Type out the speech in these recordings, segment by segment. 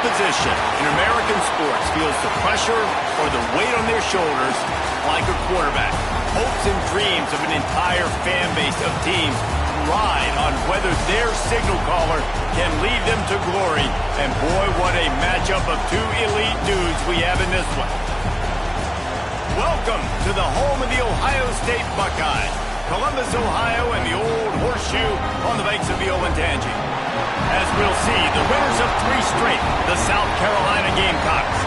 Position in American sports feels the pressure or the weight on their shoulders like a quarterback. Hopes and dreams of an entire fan base of teams ride on whether their signal caller can lead them to glory. And boy, what a matchup of two elite dudes we have in this one. Welcome to the home of the Ohio State Buckeyes, Columbus, Ohio, and the old horseshoe on the banks of the Olentangy. As we'll see, the winners of 3 straight, the South Carolina Gamecocks,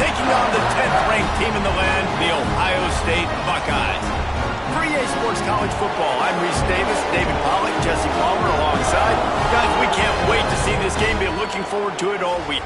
taking on the 10th-ranked team in the land, the Ohio State Buckeyes. For EA Sports College Football, I'm Reese Davis, David Pollack, Jesse Palmer alongside. Guys, we can't wait to see this game. Been looking forward to it all week.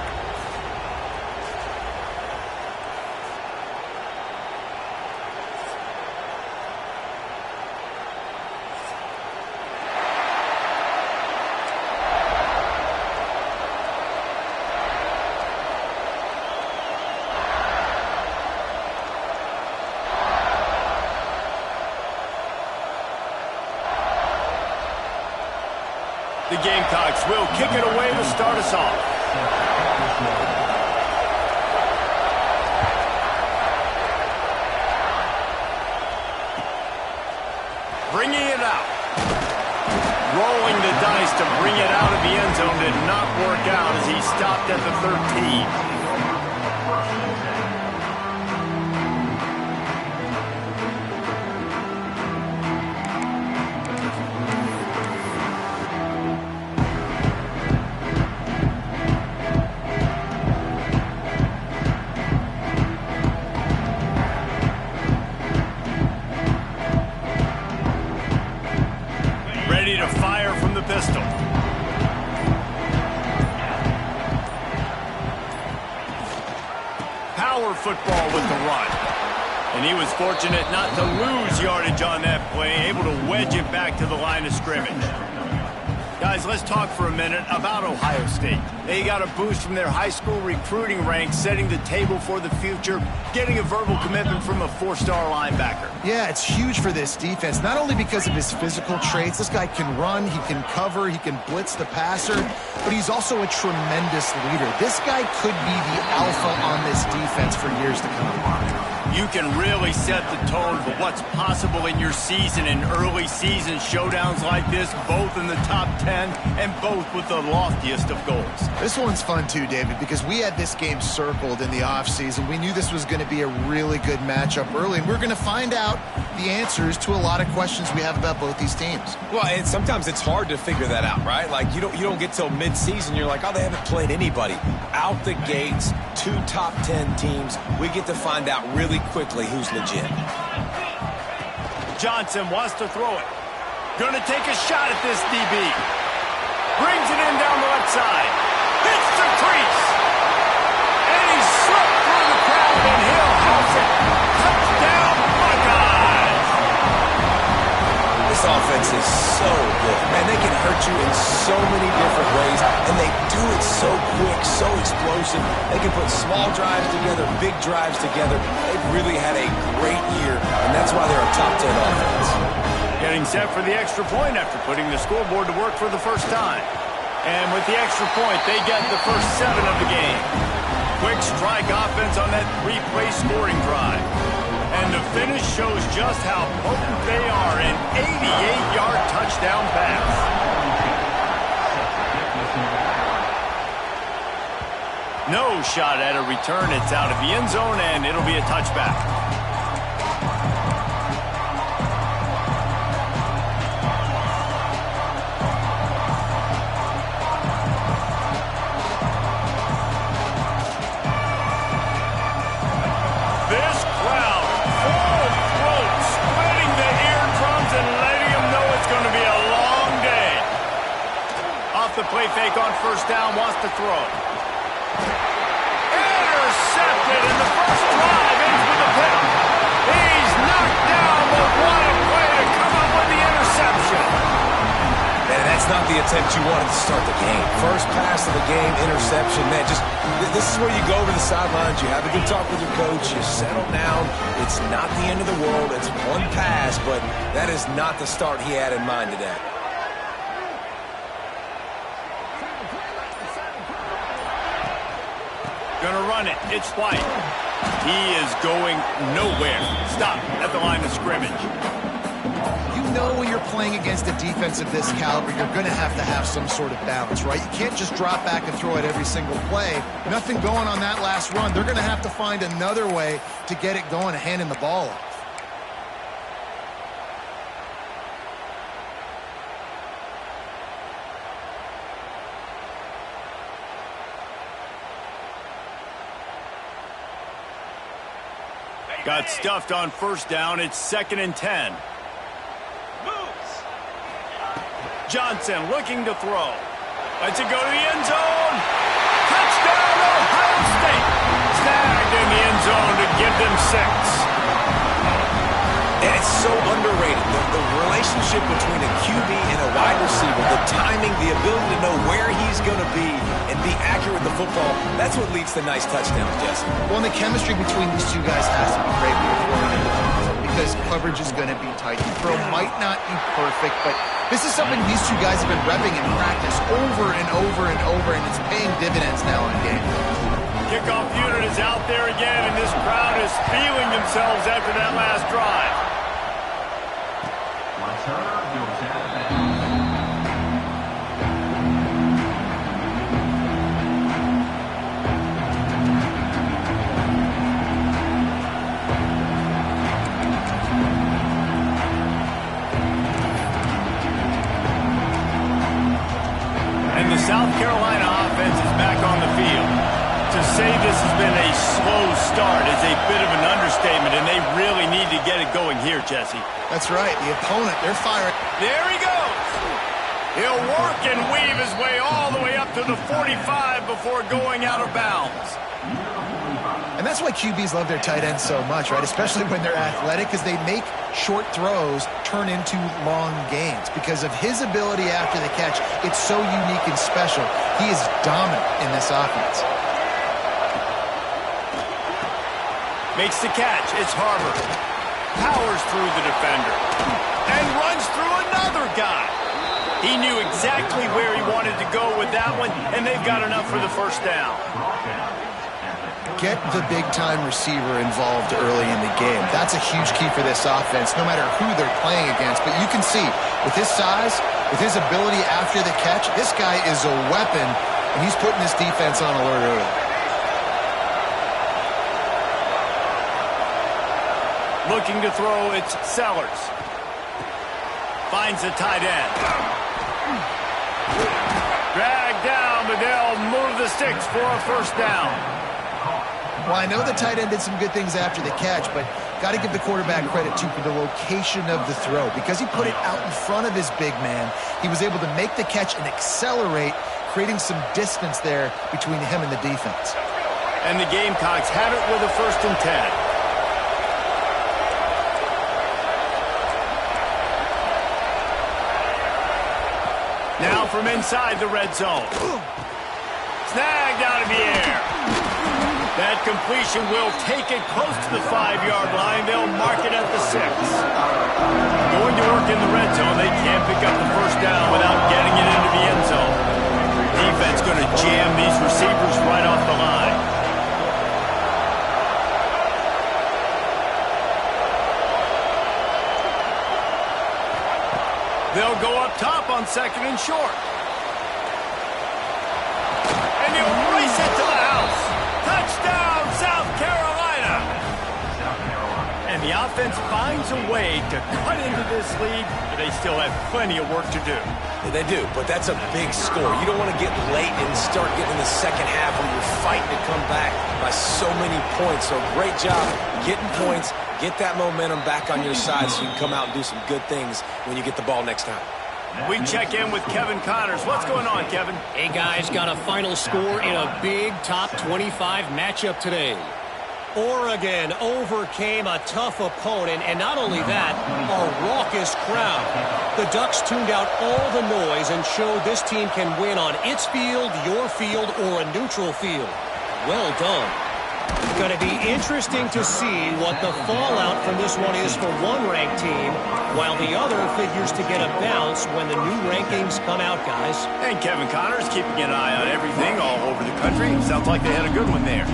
The Gamecocks will kick it away to start us off. Bringing it out. Rolling the dice to bring it out of the end zone did not work out as he stopped at the 13. Football with the run. And he was fortunate not to lose yardage on that play, able to wedge it back to the line of scrimmage. Guys, let's talk for a minute about Ohio State. They got a boost from their high school recruiting ranks, setting the table for the future, getting a verbal commitment from a 4-star linebacker. Yeah, it's huge for this defense, not only because of his physical traits. This guy can run, he can cover, he can blitz the passer, but he's also a tremendous leader. This guy could be the alpha on this defense for years to come. You can really set the tone for what's possible in your season in early season showdowns like this, both in the top 10 and both with the loftiest of goals. This one's fun too, David, because we had this game circled in the offseason. We knew this was going to be a really good matchup early, and we're going to find out the answers to a lot of questions we have about both these teams. Well, and sometimes it's hard to figure that out, right? Like, you don't get till mid-season, you're like, oh, they haven't played anybody. Out the gates, 2 top 10 teams, we get to find out really quickly who's legit. Johnson wants to throw it. Gonna take a shot at this DB. Brings it in down the left side. Hits the crease. And he slipped through the crowd, and he'll house it. Touchdown, Buckeyes! This offense is so good. Man, they can hurt you in so many different ways, and they do it so quick, so explosive. They can put small drives together, big drives together. They've really had a great year, and that's why they're a top 10 offense. Getting set for the extra point after putting the scoreboard to work for the first time. And with the extra point, they get the first 7 of the game. Quick strike offense on that 3-play scoring drive. And the finish shows just how potent they are. An 88-yard touchdown pass. No shot at a return. It's out of the end zone, and it'll be a touchback. to throw. Intercepted, and the first drive ends with a pick. He's knocked down, but what a play to come up with the interception. Man, that's not the attempt you wanted to start the game. First pass of the game, interception. Man, this is where you go to the sidelines. You have a good talk with your coach. You settle down. It's not the end of the world. It's one pass, but that is not the start he had in mind today. Gonna run it. It's White. He is going nowhere. Stop at the line of scrimmage. You know when you're playing against a defense of this caliber, you're going to have some sort of balance, right? You can't just drop back and throw it every single play. Nothing going on that last run. They're going to have to find another way to get it going and handing the ball off. Got stuffed on first down. It's 2nd and 10. Johnson looking to throw. Lets it go to the end zone. Touchdown, Ohio State. Snagged in the end zone to give them 6. And it's so underrated. The relationship between a QB and a wide receiver, the timing, the ability to know where he's going to be and be accurate with the football, that's what leads to nice touchdowns, Jesse. Well, and the chemistry between these two guys has to be great when you're throwing into the zone because coverage is going to be tight. The throw might not be perfect, but this is something these two guys have been repping in practice over and over and over, and it's paying dividends now in game. Kickoff unit is out there again, and this crowd is feeling themselves after that last drive. And the South Carolina offense is back on the field. To say this has been a slow start is a bit of an understatement, and they really need to get it going here, Jesse. That's right. The opponent, they're firing. There he goes. He'll work and weave his way all the way up to the 45 before going out of bounds. And that's why QBs love their tight ends so much, right? Especially when they're athletic, because they make short throws turn into long gains. Because of his ability after the catch, it's so unique and special. He is dominant in this offense. Makes the catch. It's Harvard. Powers through the defender. And runs through another guy. He knew exactly where he wanted to go with that one, and they've got enough for the first down. Get the big-time receiver involved early in the game. That's a huge key for this offense, no matter who they're playing against. But you can see, with his size, with his ability after the catch, this guy is a weapon, and he's putting this defense on alert early. Looking to throw, it's Sellers. Finds the tight end. Dragged down, but they'll move the sticks for a first down. Well, I know the tight end did some good things after the catch, but got to give the quarterback credit, too, for the location of the throw. Because he put it out in front of his big man, he was able to make the catch and accelerate, creating some distance there between him and the defense. And the Gamecocks have it with a 1st and 10. Now from inside the red zone. Snagged out of the air. That completion will take it close to the 5-yard line. They'll mark it at the 6. Going to work in the red zone. They can't pick up the first down without getting it into the end zone. Defense going to jam these receivers right off the line. They'll go up top on 2nd and short. And he'll race it to the house. Touchdown, South Carolina. And the offense finds a way to cut into this lead, but they still have plenty of work to do. Yeah, they do, but that's a big score. You don't want to get late and start getting in the second half when you're fighting to come back by so many points. So great job getting points. Get that momentum back on your side so you can come out and do some good things when you get the ball next time. We check in with Kevin Connors. What's going on, Kevin? Hey, guys, got a final score in a big top 25 matchup today. Oregon overcame a tough opponent, and not only that, a raucous crowd. The Ducks tuned out all the noise and showed this team can win on its field, your field, or a neutral field. Well done. It's going to be interesting to see what the fallout from this one is for one ranked team, while the other figures to get a bounce when the new rankings come out, guys. And Kevin Connors keeping an eye on everything all over the country. Sounds like they had a good one there.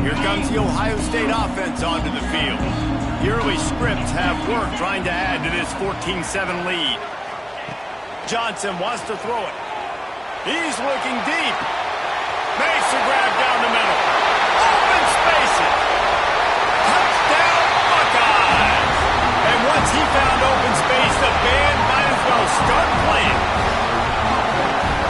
Here comes the Ohio State offense onto the field. The early scripts have work trying to add to this 14-7 lead. Johnson wants to throw it. He's looking deep. Makes the grab down the middle. Open spaces. Touchdown Buckeyes. And once he found open space, the band might as well start playing.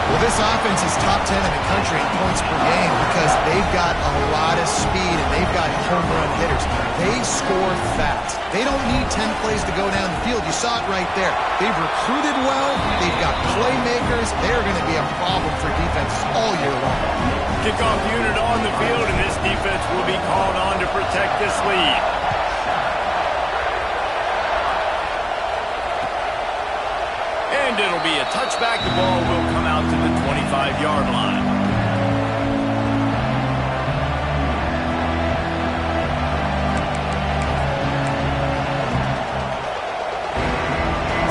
Well, this offense is top 10 in the country in points per game because they've got a lot of speed and they've got home run hitters. They score fast. They don't need 10 plays to go down the field. You saw it right there. They've recruited well. They've got playmakers. They're going to be a problem for defenses all year long. Kickoff unit on the field, and this defense will be called on to protect this lead. And it'll be a touchback. The ball will come out to the 25-yard line.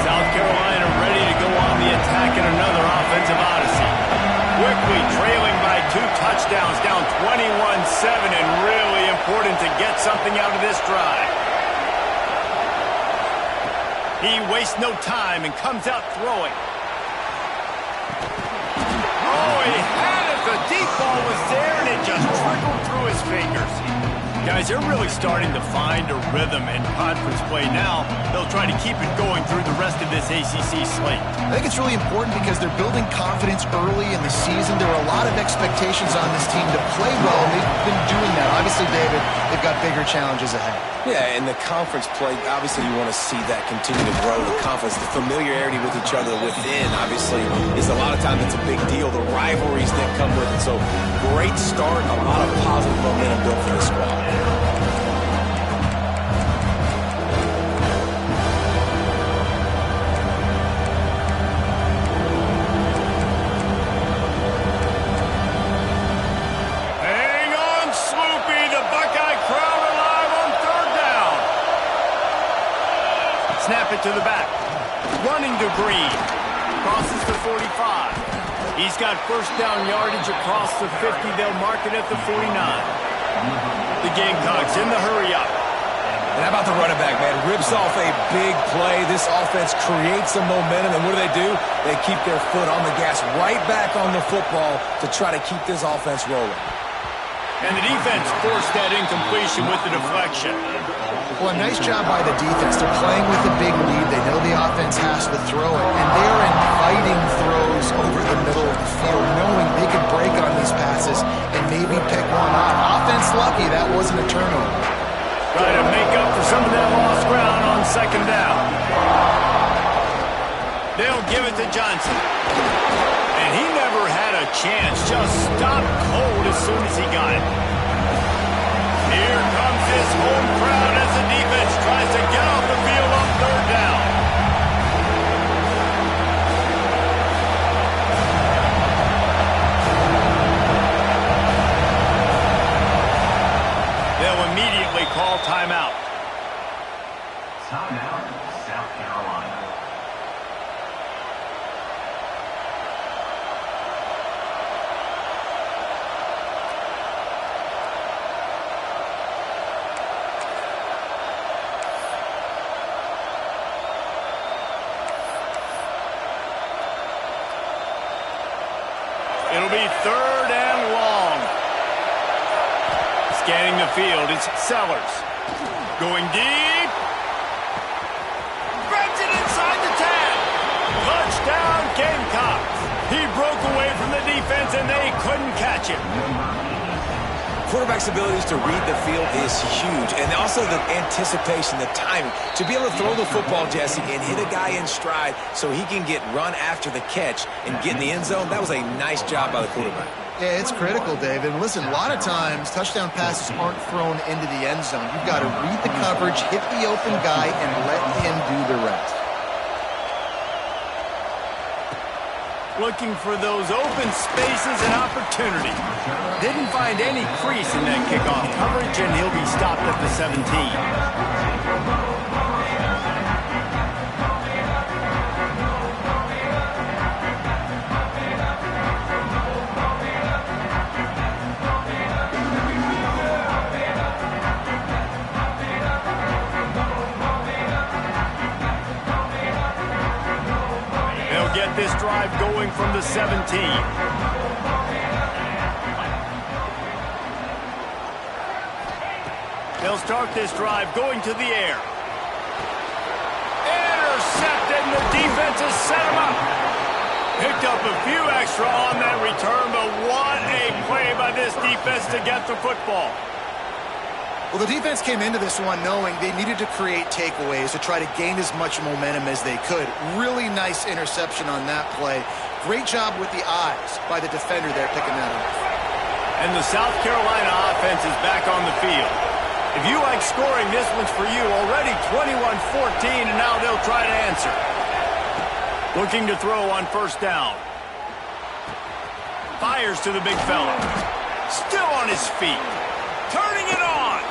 South Carolina ready to go on the attack in another offensive odyssey. Quickly trailing by 2 touchdowns, down 21-7, and really important to get something out of this drive. He wastes no time and comes out throwing. Oh, he had it. The deep ball was there, and it just trickled through his fingers. Guys, they're really starting to find a rhythm in conference play now. They'll try to keep it going through the rest of this ACC slate. I think it's really important because they're building confidence early in the season. There are a lot of expectations on this team to play well, and they've been doing that. Obviously, David, they've got bigger challenges ahead. Yeah, and the conference play, obviously you want to see that continue to grow. The confidence, the familiarity with each other within, obviously, is a lot of times it's a big deal. The rivalries that come with it. So, great start, a lot of positive momentum built for this squad. Snap it to the back. Running to Green. Crosses the 45. He's got first down yardage across the 50. They'll mark it at the 49. The Gamecocks in the hurry up. And how about the running back, man? Rips off a big play. This offense creates some momentum, and what do? They keep their foot on the gas right back on the football to try to keep this offense rolling. And the defense forced that incompletion with the deflection. Well, a nice job by the defense. They're playing with a big lead. They know the offense has to throw it, and they're inviting throws over the middle of the field, knowing they could break on these passes and maybe pick one off. Offense lucky that wasn't a turnover. Try to make up for some of that lost ground on second down. They'll give it to Johnson. And he never had a chance. Just stopped cold as soon as he got it. Here comes his home crowd as the defense tries to get off the field on third down. They'll immediately call timeout. Timeout, South Carolina. It'll be third and long. Scanning the field, it's Sellers. Going deep. Grabs it inside the 10. Touchdown, Gamecocks. He broke away from the defense, and they catch it. Quarterback's abilities to read the field is huge, and also the anticipation, the timing. To be able to throw the football, Jesse, and hit a guy in stride so he can get run after the catch and get in the end zone, that was a nice job by the quarterback. Yeah, it's critical, Dave. And listen, a lot of times touchdown passes aren't thrown into the end zone. You've got to read the coverage, hit the open guy, and let him do the rest. Looking for those open spaces and opportunity. Didn't find any crease in that kickoff coverage, and he'll be stopped at the 17. Get this drive going from the 17. They'll start this drive going to the air. Intercepted, and the defense has set him up. Picked up a few extra on that return, but what a play by this defense to get the football. Well, the defense came into this one knowing they needed to create takeaways to try to gain as much momentum as they could. Really nice interception on that play. Great job with the eyes by the defender there picking that up. And the South Carolina offense is back on the field. If you like scoring, this one's for you. Already 21-14, and now they'll try to answer. Looking to throw on first down. Fires to the big fella. Still on his feet. Turning it on.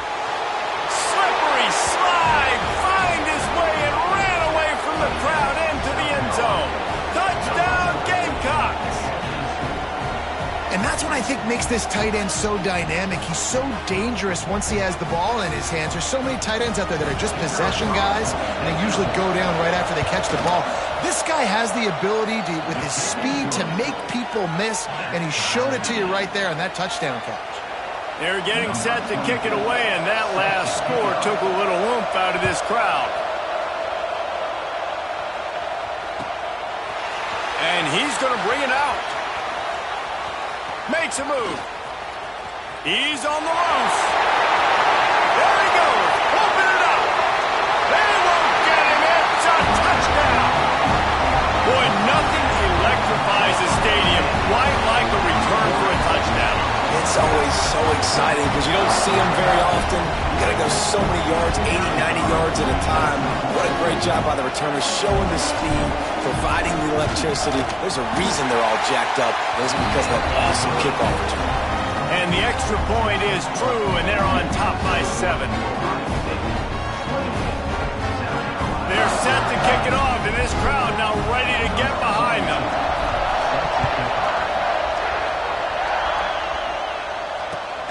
Slippery slide, find his way and ran away from the crowd into the end zone. Touchdown, Gamecocks! And that's what I think makes this tight end so dynamic. He's so dangerous once he has the ball in his hands. There's so many tight ends out there that are just possession guys, and they usually go down right after they catch the ball. This guy has the ability to, with his speed, to make people miss, and he showed it to you right there on that touchdown catch. They're getting set to kick it away, and that last score took a little oomph out of this crowd. And he's going to bring it out. Makes a move. He's on the loose. There he goes. Open it up. They won't get him. It's a touchdown. Boy, nothing electrifies a stadium quite like a return for a touchdown. It's always so exciting because you don't see them very often. You got to go so many yards, 80, 90 yards at a time. What a great job by the returners, showing the speed, providing the electricity. There's a reason they're all jacked up. It's because of that awesome kickoff return. And the extra point is true, and they're on top by 7. They're set to kick it off, and this crowd now ready to get behind them.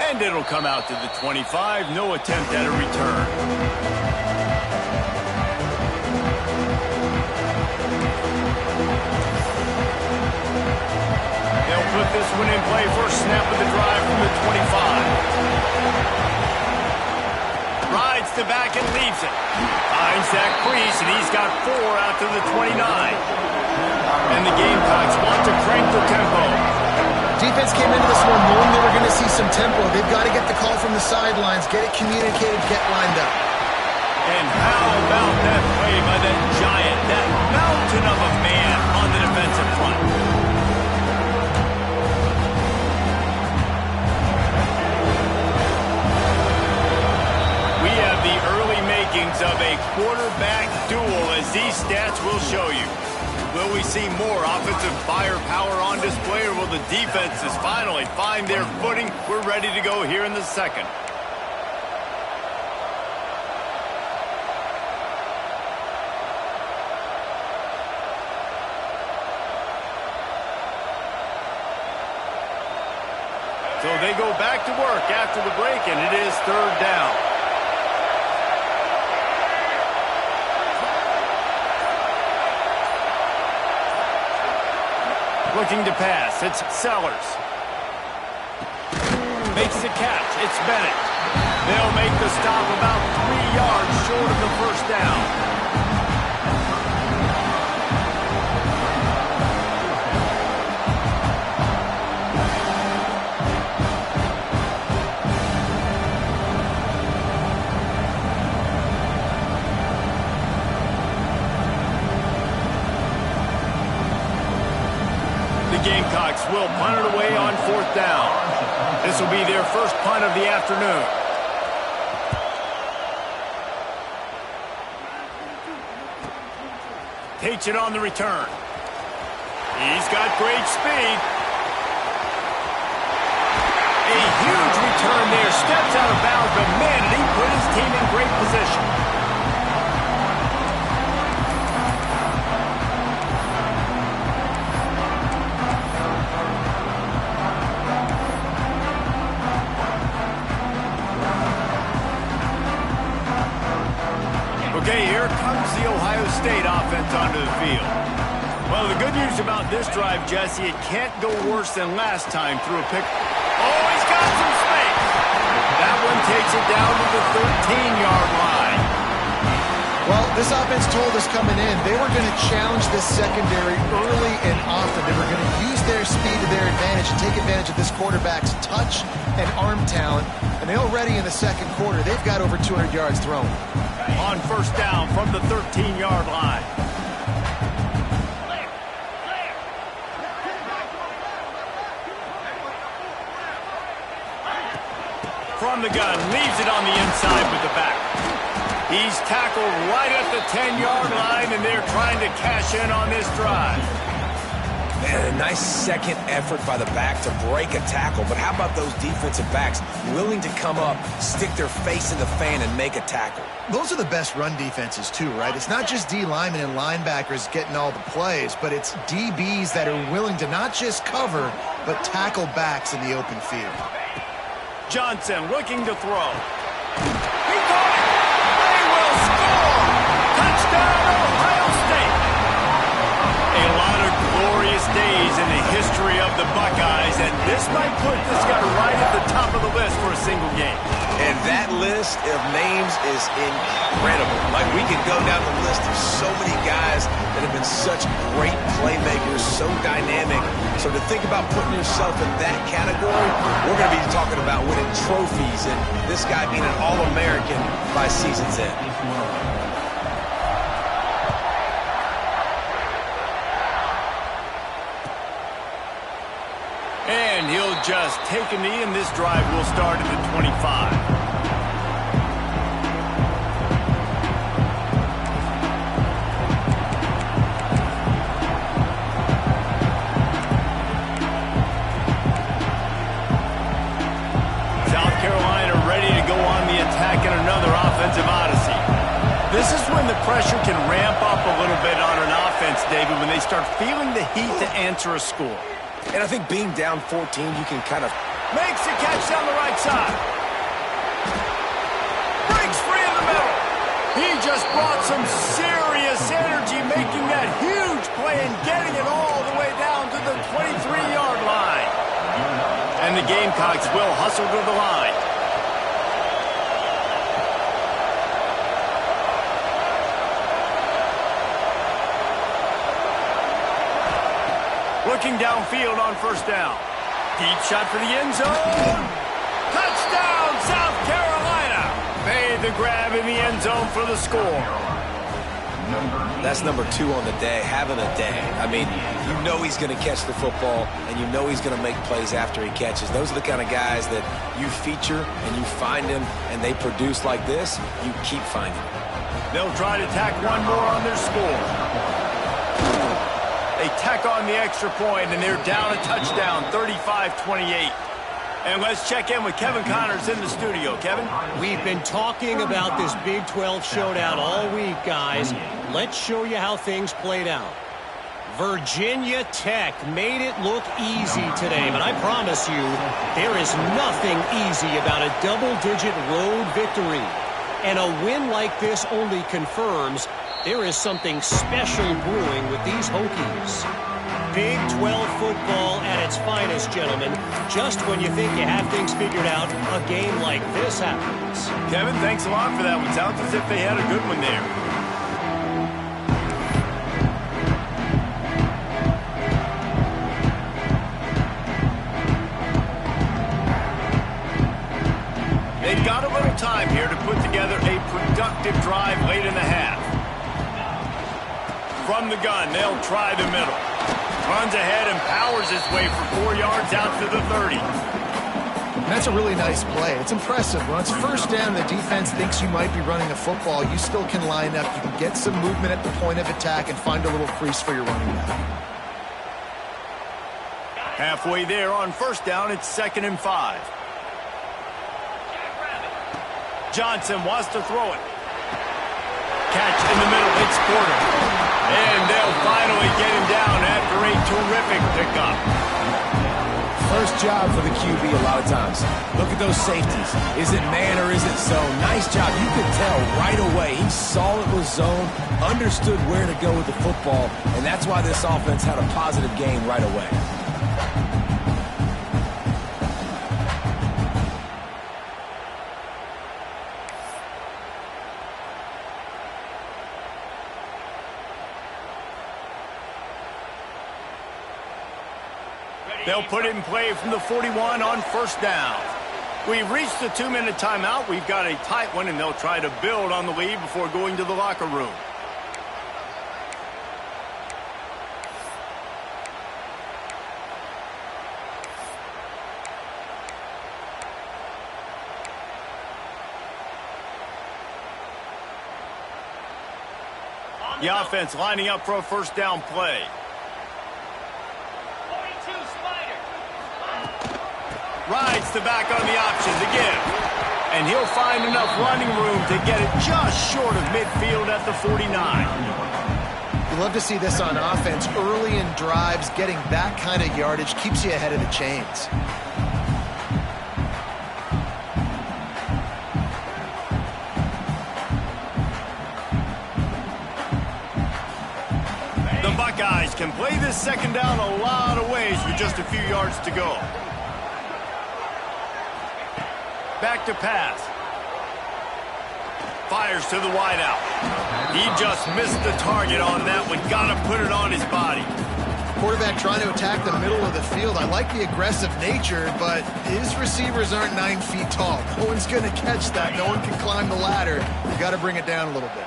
And it'll come out to the 25. No attempt at a return. They'll put this one in play. First snap of the drive from the 25. Rides to back and leaves it. Finds that crease, and he's got 4 out to the 29. And the Gamecocks want to crank the tempo. Defense came into this one knowing they were going to see some tempo. They've got to get the call from the sidelines, get it communicated, get lined up. And how about that play by that giant, that mountain of a man on the defensive front? We have the early makings of a quarterback duel, as these stats will show you. Will we see more offensive firepower on display, or will the defenses finally find their footing? We're ready to go here in the second. So they go back to work after the break, and it is third down. Looking to pass. It's Sellers. Makes the catch. It's Bennett. They'll make the stop about 3 yards short of the first down. will punt it away on 4th down. This will be their first punt of the afternoon. Takes it on the return. He's got great speed. A huge return there. Steps out of bounds, but man, did he put his team in great position. Okay, here comes the Ohio State offense onto the field. Well, the good news about this drive, Jesse, it can't go worse than last time through a pick. Oh, he's got some space. That one takes it down to the 13-yard line. Well, this offense told us coming in they were going to challenge this secondary early and often. They were going to use their speed to their advantage and take advantage of this quarterback's touch and arm talent. And they already in the second quarter, they've got over 200 yards thrown. On 1st down from the 13-yard line. From the gun, leaves it on the inside with the back. He's tackled right at the 10-yard line, and they're trying to cash in on this drive. Man, a nice second effort by the back to break a tackle. But how about those defensive backs willing to come up, stick their face in the fan, and make a tackle? Those are the best run defenses, too, right? It's not just D linemen and linebackers getting all the plays, but it's DBs that are willing to not just cover, but tackle backs in the open field. Johnson looking to throw. He caught it! They will score! Touchdown, Ohio State! A lot of glorious days in the history of the Buckeyes, and this might put this guy right at the top of the list for a single game. And that list of names is incredible. Like, we could go down the list of so many guys that have been such great playmakers, so dynamic. So to think about putting yourself in that category, we're going to be talking about winning trophies and this guy being an All-American by season's end. And he'll just take a knee, and this drive will start at the 25. South Carolina ready to go on the attack in another offensive odyssey. This is when the pressure can ramp up a little bit on an offense, David, when they start feeling the heat to answer a score. And I think being down 14, you can kind of... Makes the catch down the right side. Breaks free in the middle. He just brought some serious energy, making that huge play and getting it all the way down to the 23-yard line. And the Gamecocks will hustle to the line. Looking downfield on 1st down. Deep shot for the end zone. Touchdown, South Carolina. Made the grab in the end zone for the score. That's number 2 on the day, having a day. I mean, you know he's going to catch the football, and you know he's going to make plays after he catches. Those are the kind of guys that you feature, and you find them, and they produce like this, you keep finding them. They'll try to tack one more on their score. They tack on the extra point, and they're down a touchdown, 35-28. And let's check in with Kevin Connors in the studio. Kevin? We've been talking about this Big 12 showdown all week, guys. Let's show you how things played out. Virginia Tech made it look easy today, but I promise you, there is nothing easy about a double-digit road victory. And a win like this only confirms there is something special brewing with these Hokies. Big 12 football at its finest, gentlemen. Just when you think you have things figured out, a game like this happens. Kevin, thanks a lot for that one. Sounds as if they had a good one there. They've got a little time here to put together a productive drive late in the half. From the gun, they'll try the middle. Runs ahead and powers his way for 4 yards out to the 30. And that's a really nice play. It's impressive. When it's first down, the defense thinks you might be running the football. You still can line up. You can get some movement at the point of attack and find a little crease for your running back. Halfway there on first down, it's 2nd and 5. Johnson wants to throw it. Catch in the middle, it's Porter. And they'll finally get him down after a terrific pickup. First job for the QB a lot of times. Look at those safeties. Is it man or is it zone? Nice job. You could tell right away. He saw it was zone, understood where to go with the football, and that's why this offense had a positive game right away. They'll put it in play from the 41 on first down. We've reached the 2-minute timeout. We've got a tight one, and they'll try to build on the lead before going to the locker room. The offense lining up for a first down play. Rides the back on the option to give. And he'll find enough running room to get it just short of midfield at the 49. You love to see this on offense. Early in drives, getting that kind of yardage keeps you ahead of the chains. The Buckeyes can play this second down a lot of ways with just a few yards to go. Back to pass. Fires to the wideout. He just missed the target on that one. Got to put it on his body. Quarterback trying to attack the middle of the field. I like the aggressive nature, but his receivers aren't 9 feet tall. No one's going to catch that. No one can climb the ladder. You got to bring it down a little bit.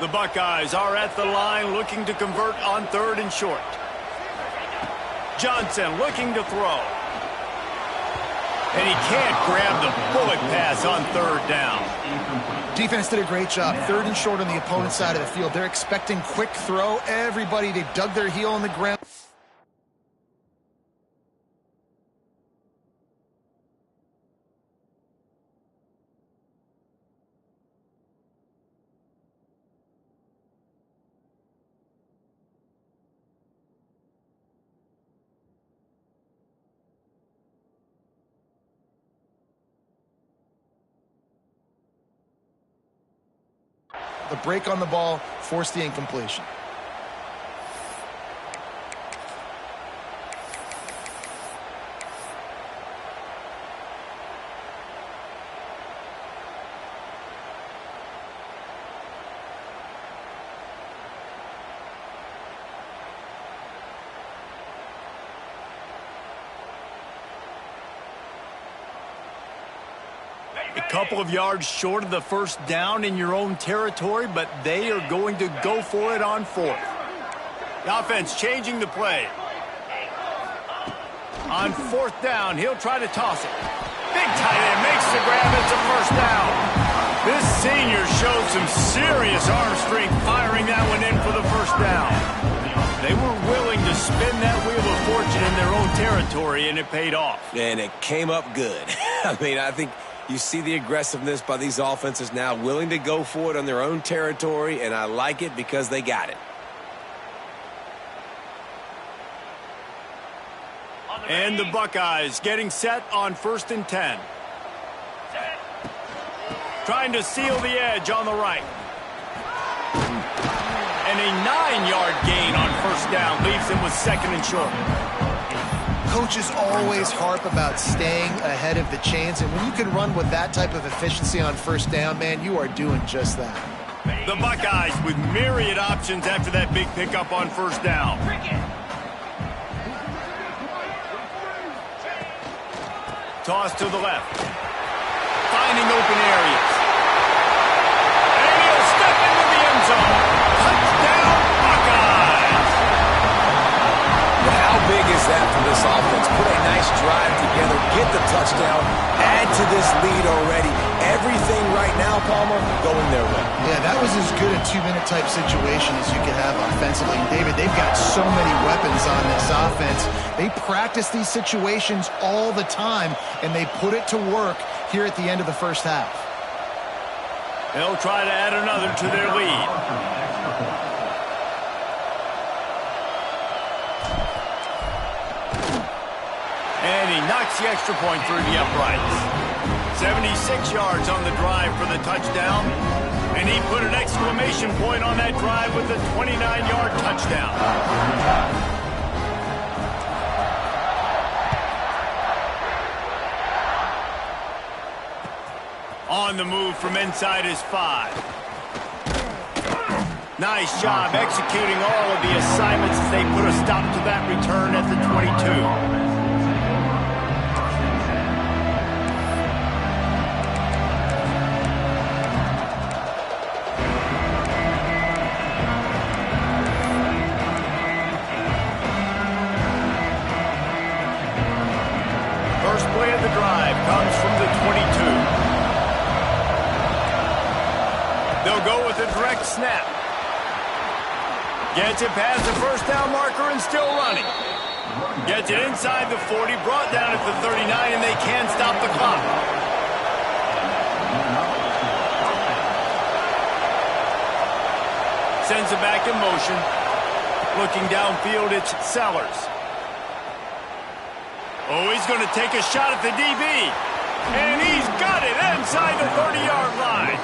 The Buckeyes are at the line looking to convert on 3rd and short. Johnson looking to throw. And he can't grab the bullet pass on 3rd down. Defense did a great job. 3rd and short on the opponent's side of the field. They're expecting quick throw. Everybody, they dug their heel on the ground. The break on the ball forced the incompletion. A couple of yards short of the first down in your own territory, but they are going to go for it on 4th. The offense changing the play. On 4th down, he'll try to toss it. Big tight end makes the grab. It's a first down. This senior showed some serious arm strength firing that one in for the first down. They were willing to spin that wheel of fortune in their own territory, and it paid off. And it came up good. I mean, I think you see the aggressiveness by these offenses now, willing to go for it on their own territory, and I like it because they got it. And the Buckeyes getting set on 1st and 10. Trying to seal the edge on the right. And a 9-yard gain on first down leaves him with 2nd and short. Coaches always harp about staying ahead of the chains, and when you can run with that type of efficiency on first down, man, you are doing just that. The Buckeyes with myriad options after that big pickup on first down. Toss to the left. Finding open areas. And he'll step into the end zone. Touchdown, Buckeyes! is that for this offense? Put a nice drive together, get the touchdown, add to this lead already. Everything right now, Palmer, going their way. Yeah, that was as good a two-minute type situation as you could have offensively. And David, they've got so many weapons on this offense. They practice these situations all the time, and they put it to work here at the end of the first half. They'll try to add another to their lead. And he knocks the extra point through the uprights. 76 yards on the drive for the touchdown. And he put an exclamation point on that drive with a 29-yard touchdown. On the move from inside his 5. Nice job executing all of the assignments as they put a stop to that return at the 22. First play of the drive comes from the 22. They'll go with a direct snap. Gets it past the first down marker and still running. Gets it inside the 40, brought down at the 39, and they can't stop the clock. Sends it back in motion. Looking downfield, it's Sellers. Oh, he's going to take a shot at the DB. And he's got it inside the 30-yard line.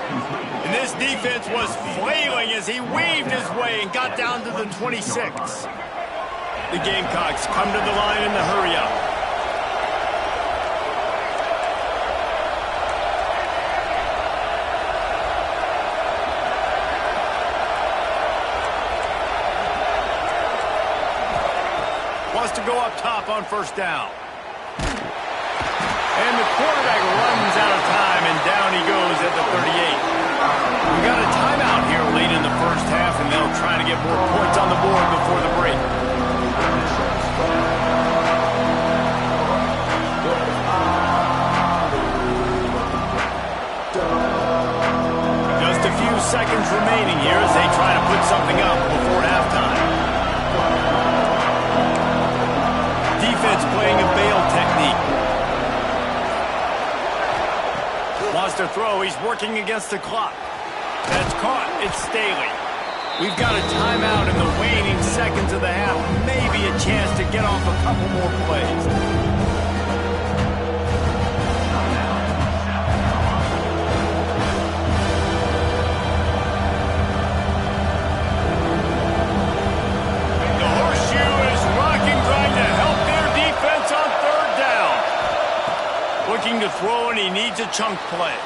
And this defense was flailing as he weaved his way and got down to the 26. The Gamecocks come to the line in the hurry-up. Wants to go up top on first down. And the quarterback runs out of time, and down he goes at the 38. We got a timeout here late in the first half, and they'll try to get more points on the board before the break. Just a few seconds remaining here as they try to put something up before halftime. Defense playing a bail technique. Wants to throw. He's working against the clock. That's caught. It's Staley. We've got a timeout in the waning seconds of the half. Maybe a chance to get off a couple more plays. The horseshoe is rocking, trying to help their defense on third down. Looking to throw, and he needs a chunk play.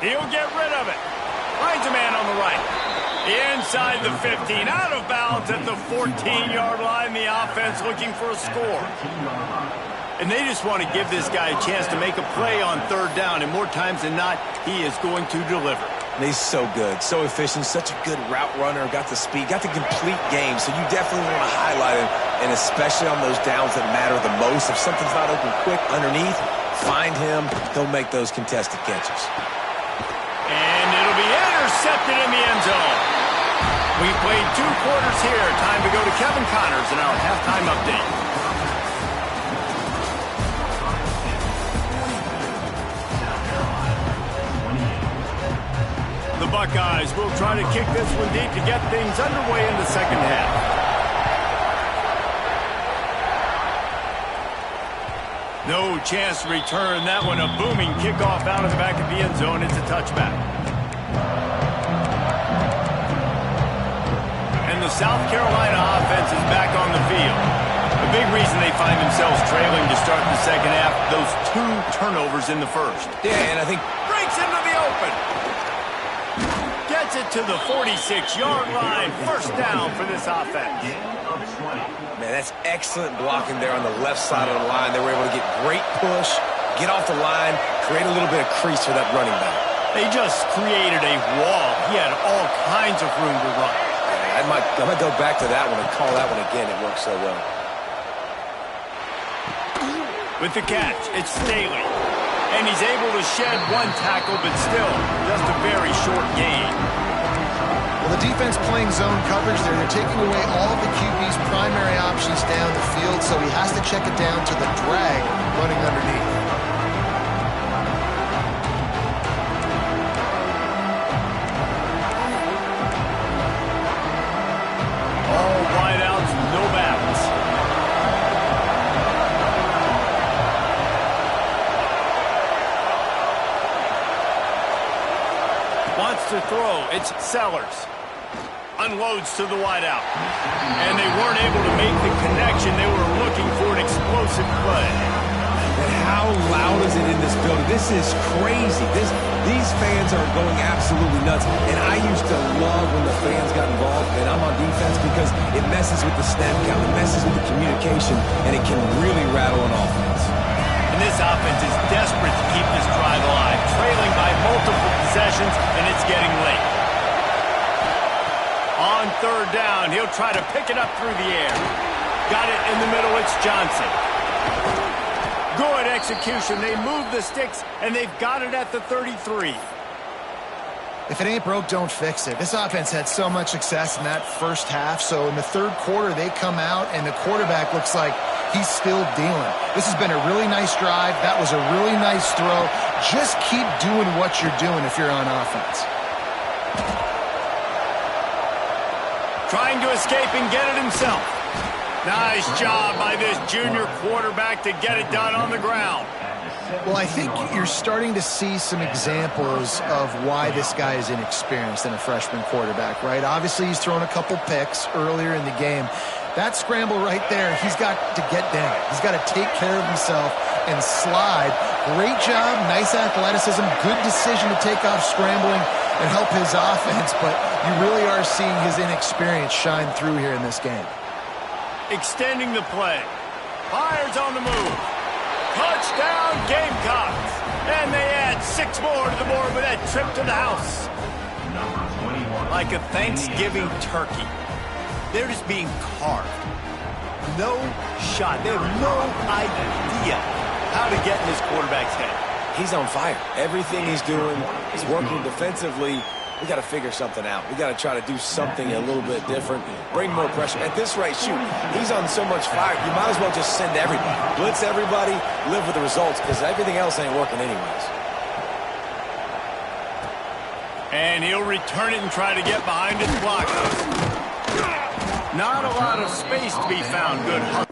He'll get rid of it. Finds a man on the right. Inside the 15. Out of bounds at the 14-yard line. The offense looking for a score. And they just want to give this guy a chance to make a play on third down. And more times than not, he is going to deliver. He's so good, so efficient, such a good route runner, got the speed, got the complete game. So you definitely want to highlight him, and especially on those downs that matter the most. If something's not open quick underneath, find him. He'll make those contested catches. And it'll be intercepted in the end zone. We played 2 quarters here. Time to go to Kevin Connors in our halftime update. The Buckeyes will try to kick this one deep to get things underway in the second half. No chance to return that one. A booming kickoff out of the back of the end zone. It's a touchback. And the South Carolina offense is back on the field. The big reason they find themselves trailing to start the second half, those 2 turnovers in the first. Yeah, and I think Breaks into the open. Gets it to the 46-yard line. First down for this offense. Man, that's excellent blocking there on the left side of the line. They were able to get great push, get off the line, create a little bit of crease for that running back. They just created a wall. He had all kinds of room to run. I might go back to that one and call that one again. It worked so well. With the catch, it's Staley. And he's able to shed one tackle, but still just a very short gain. Well, the defense playing zone coverage there. They're taking away all of the QB's primary options down the field, so he has to check it down to the drag running underneath. All wideouts, no backs. Wants to throw. It's Sellers. Unloads to the wideout. And they weren't able to make the connection. They were looking for an explosive play. And how loud is it in this building? This is crazy. These fans are going absolutely nuts. And I used to love when the fans got involved, and I'm on defense because it messes with the snap count, it messes with the communication, and it can really rattle an offense. And this offense is desperate to keep this drive alive, trailing by multiple possessions, and it's getting late. On third down, he'll try to pick it up through the air. Got it in the middle, it's Johnson. Good execution. They move the sticks, and they've got it at the 33. If it ain't broke, don't fix it. This offense had so much success in that first half, so in the third quarter, they come out, and the quarterback looks like he's still dealing. This has been a really nice drive. That was a really nice throw. Just keep doing what you're doing if you're on offense. Trying to escape and get it himself. Nice job by this junior quarterback to get it done on the ground. Well, I think you're starting to see some examples of why this guy is inexperienced in a freshman quarterback, right? Obviously, he's thrown a couple picks earlier in the game. That scramble right there, he's got to get down. He's got to take care of himself and slide. Great job, nice athleticism, good decision to take off scrambling and help his offense, but you really are seeing his inexperience shine through here in this game. Extending the play. Fires on the move. Touchdown Gamecocks. And they add 6 more to the board with that trip to the house. Like a Thanksgiving turkey. They're just being carved. No shot. They have no idea how to get in this quarterback's head. He's on fire. Everything he's doing is working defensively. We got to figure something out. We got to try to do something a little bit different. Bring more pressure. At this rate, shoot, he's on so much fire. You might as well just send everybody. Blitz everybody, live with the results, because everything else ain't working anyways. And he'll return it and try to get behind his blockers. Not a lot of space to be found. Good hustle.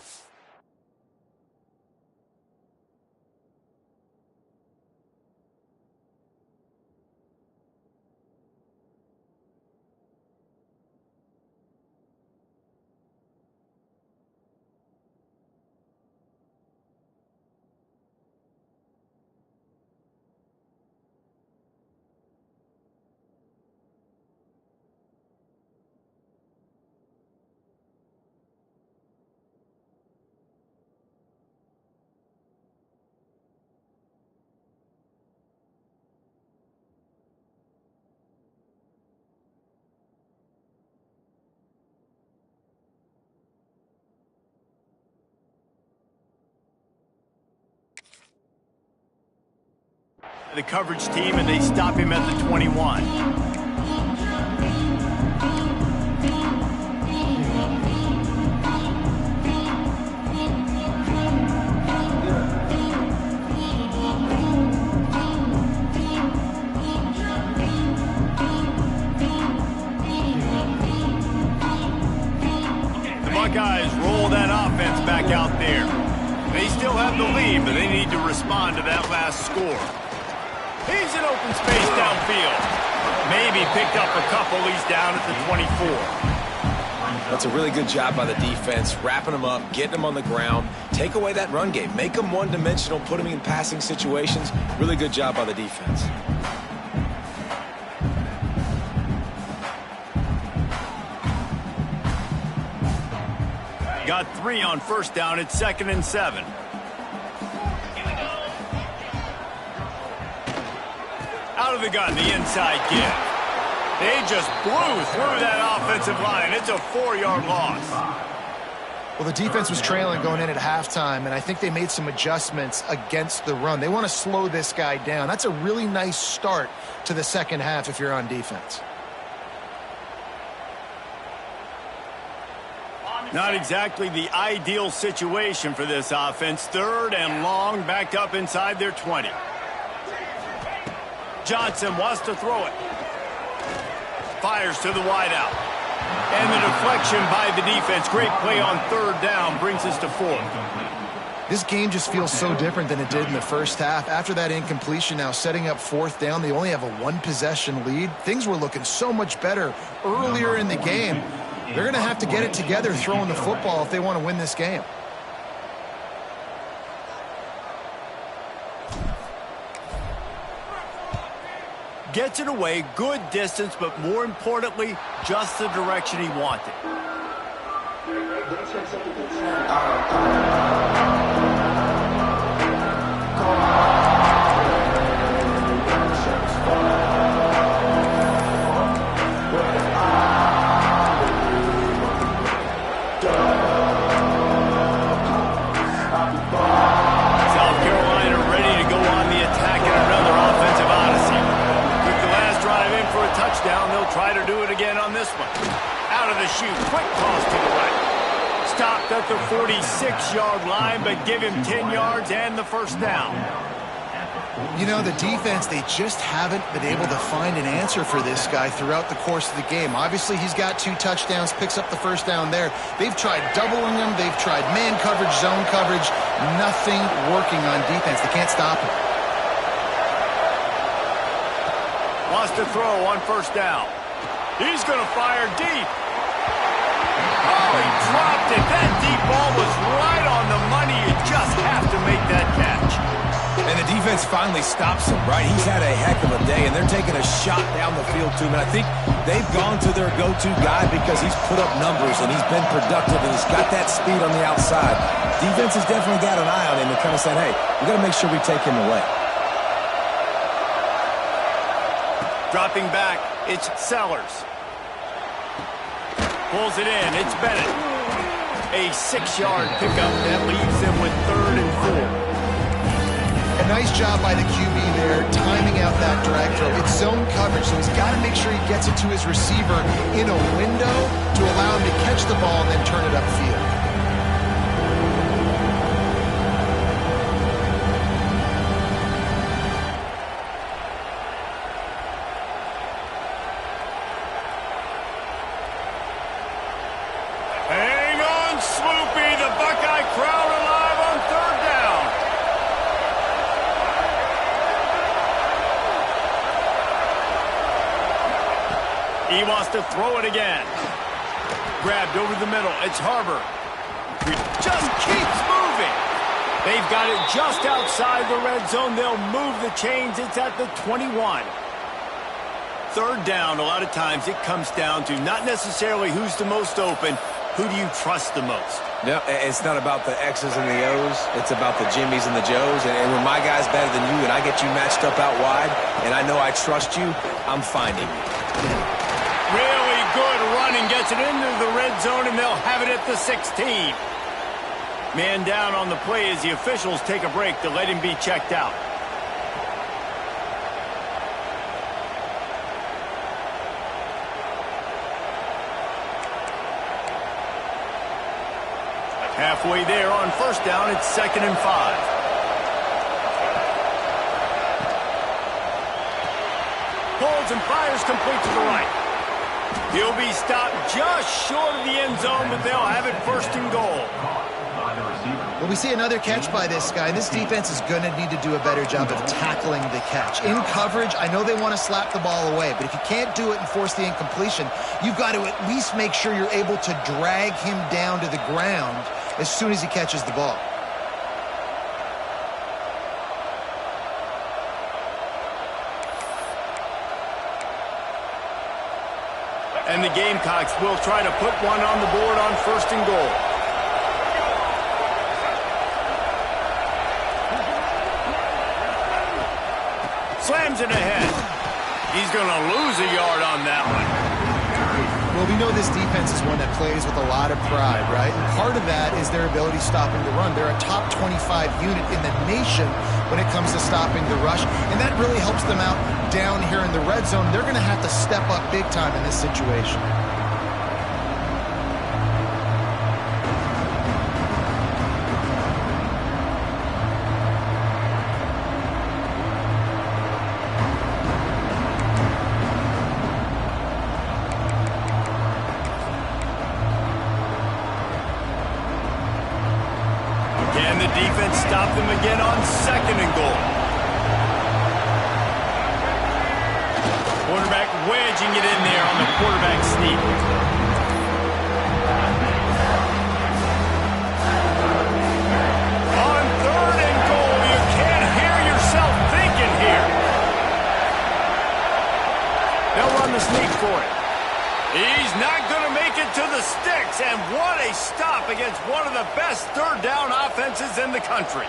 The coverage team, and they stop him at the 21. The Buckeyes roll that offense back out there. They still have the lead, but they need to respond to that last score. He's in open space downfield. Maybe picked up a couple. He's down at the 24. That's a really good job by the defense, wrapping them up, getting them on the ground. Take away that run game. Make them one-dimensional, put them in passing situations. Really good job by the defense. Got 3 on first down. It's 2nd and 7. Out of the gun, the inside give. They just blew through that offensive line. It's a 4-yard loss. Well, the defense was trailing going in at halftime, and I think they made some adjustments against the run. They want to slow this guy down. That's a really nice start to the second half if you're on defense. Not exactly the ideal situation for this offense. 3rd and long, backed up inside their 20. Johnson wants to throw it. Fires to the wideout. And the deflection by the defense. Great play on 3rd down brings us to 4th. This game just feels so different than it did in the first half. After that incompletion, now setting up 4th down, they only have a 1-possession lead. Things were looking so much better earlier in the game. They're going to have to get it together throwing the football if they want to win this game. Gets it away, good distance, but more importantly, just the direction he wanted. South Carolina ready to go on the attack in another offensive odyssey. Took the last drive in for a touchdown. They'll try to do it again on this one. Out of the chute, quick toss to the right. Stopped at the 46-yard line, but give him 10 yards and the first down. You know, the defense, they just haven't been able to find an answer for this guy throughout the course of the game. Obviously, he's got 2 touchdowns, picks up the first down there. They've tried doubling him. They've tried man coverage, zone coverage. Nothing working on defense. They can't stop him. Wants to throw on first down. He's going to fire deep. Oh, he dropped it. That deep ball was right on the money. You just have to make that catch. And the defense finally stops him, right? He's had a heck of a day, and they're taking a shot down the field to him. And I think they've gone to their go-to guy because he's put up numbers, and he's been productive, and he's got that speed on the outside. Defense has definitely got an eye on him and kind of said, hey, we got to make sure we take him away. Dropping back, it's Sellers. Pulls it in, it's Bennett. A 6-yard pickup that leaves them with 3rd and 4. A nice job by the QB there, timing out that drag throw. It's zone coverage, so he's got to make sure he gets it to his receiver in a window to allow him to catch the ball and then turn it upfield. Hang on, Swoopy. The Buckeye crowd alive on 3rd down. He wants to throw it again. Grabbed over the middle. It's Harbor. He just keeps moving. They've got it just outside the red zone. They'll move the chains. It's at the 21. 3rd down, a lot of times it comes down to not necessarily who's the most open, who do you trust the most? No, it's not about the X's and the O's. It's about the Jimmys and the Joes. And when my guy's better than you and I get you matched up out wide and I know I trust you, I'm finding you. Really good running, gets it into the red zone, and they'll have it at the 16. Man down on the play as the officials take a break to let him be checked out. Halfway there on first down, it's 2nd and 5. Pulls and fires complete to the right. He'll be stopped just short of the end zone, but they'll have it 1st and goal. Well, we see another catch by this guy. This defense is going to need to do a better job of tackling the catch. In coverage, I know they want to slap the ball away, but if you can't do it and force the incompletion, you've got to at least make sure you're able to drag him down to the ground as soon as he catches the ball. And the Gamecocks will try to put one on the board on 1st and goal. Slams it ahead. He's going to lose a yard on that one. Well, we know this defense is one that plays with a lot of pride, right? And part of that is their ability stopping the run. They're a top 25 unit in the nation when it comes to stopping the rush, and that really helps them out down here in the red zone. They're going to have to step up big time in this situation. Can the defense stop them again on 2nd and goal? Quarterback wedging it in there on the quarterback sneak. On 3rd and goal, you can't hear yourself thinking here. They'll run the sneak for it. He's not going to make it to the sticks, and what a stop against one of the best 3rd down offenses in the country.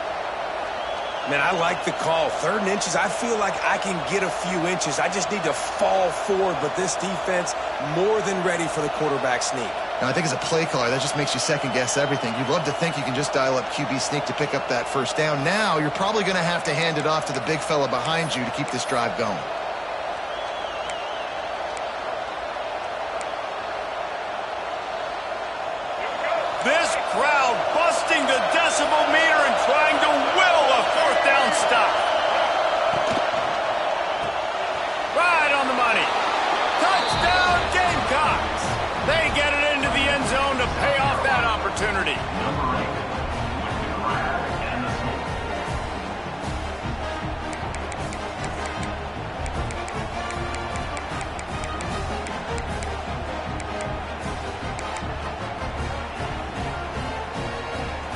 Man, I like the call. 3rd and inches, I feel like I can get a few inches. I just need to fall forward, but this defense more than ready for the quarterback sneak. Now, I think as a play caller, that just makes you second-guess everything. You'd love to think you can just dial up QB sneak to pick up that 1st down. Now, you're probably going to have to hand it off to the big fella behind you to keep this drive going. This crowd busting the decibel meter and trying to will a 4th down stop. Right on the money. Touchdown Gamecocks. They get it into the end zone to pay off that opportunity.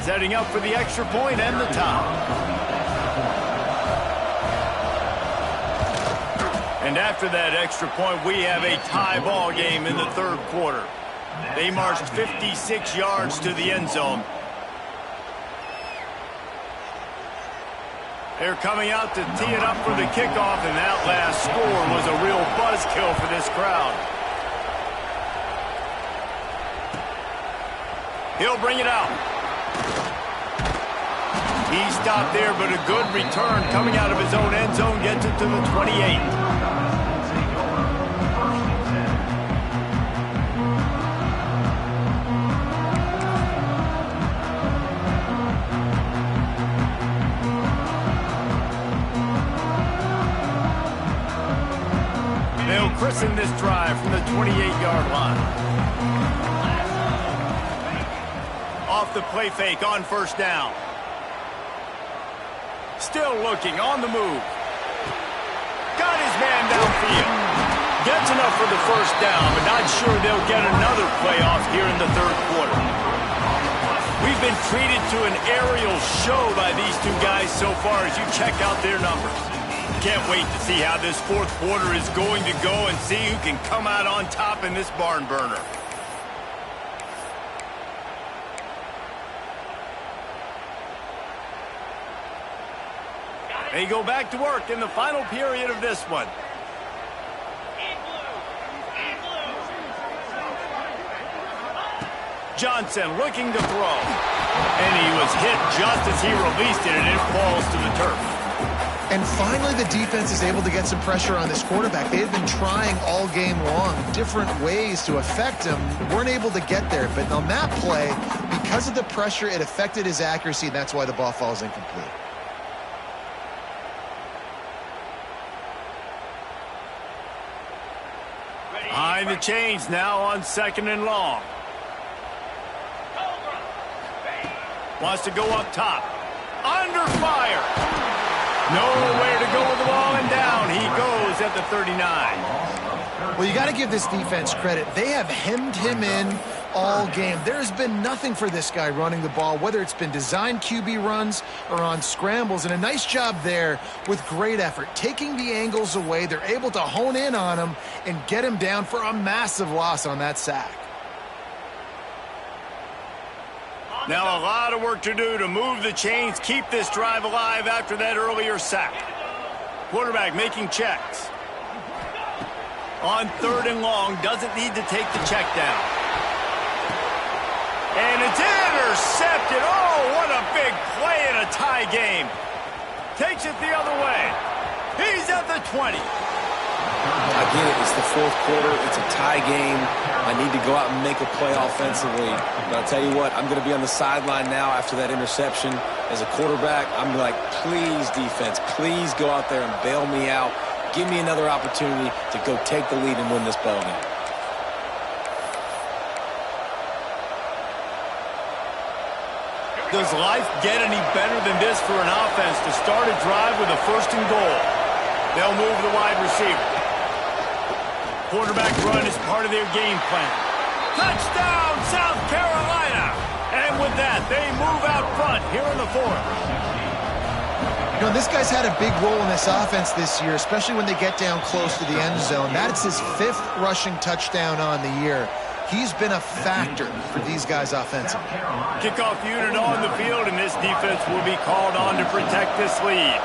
Setting up for the extra point and the tie. And after that extra point, we have a tie ball game in the 3rd quarter. They marched 56 yards to the end zone. They're coming out to tee it up for the kickoff, and that last score was a real buzzkill for this crowd. He'll bring it out. He stopped there, but a good return coming out of his own end zone gets it to the 28. They'll christen this drive from the 28-yard line. Off the play fake on 1st down. Still looking, on the move. Got his man downfield. Gets enough for the 1st down, but not sure they'll get another playoff here in the 3rd quarter. We've been treated to an aerial show by these two guys so far as you check out their numbers. Can't wait to see how this 4th quarter is going to go and see who can come out on top in this barn burner. They go back to work in the final period of this one. Johnson looking to throw. And he was hit just as he released it, and it falls to the turf. And finally, the defense is able to get some pressure on this quarterback. They had been trying all game long different ways to affect him. Weren't able to get there. But on that play, because of the pressure, it affected his accuracy, and that's why the ball falls incomplete. Behind the chains now on 2nd and long. Wants to go up top. Under fire. Nowhere to go with the ball, and down he goes at the 39. Well, you got to give this defense credit. They have hemmed him in all game. There's been nothing for this guy running the ball, whether it's been designed QB runs or on scrambles, and a nice job there with great effort. Taking the angles away, they're able to hone in on him and get him down for a massive loss on that sack. Now a lot of work to do to move the chains, keep this drive alive after that earlier sack. Quarterback making checks. On 3rd and long, doesn't need to take the check down. And it's intercepted. Oh, what a big play in a tie game. Takes it the other way. He's at the 20. I get it. It's the 4th quarter. It's a tie game. I need to go out and make a play offensively. But I'll tell you what, I'm going to be on the sideline now after that interception. As a quarterback, I'm like, please, defense, please go out there and bail me out. Give me another opportunity to go take the lead and win this ball game. Does life get any better than this for an offense to start a drive with a 1st and goal? They'll move the wide receiver. Quarterback run is part of their game plan. Touchdown, South Carolina! And with that, they move out front here in the 4th. You know, this guy's had a big role in this offense this year, especially when they get down close to the end zone. That's his 5th rushing touchdown on the year. He's been a factor for these guys offensively. Kickoff unit on the field, and this defense will be called on to protect this lead.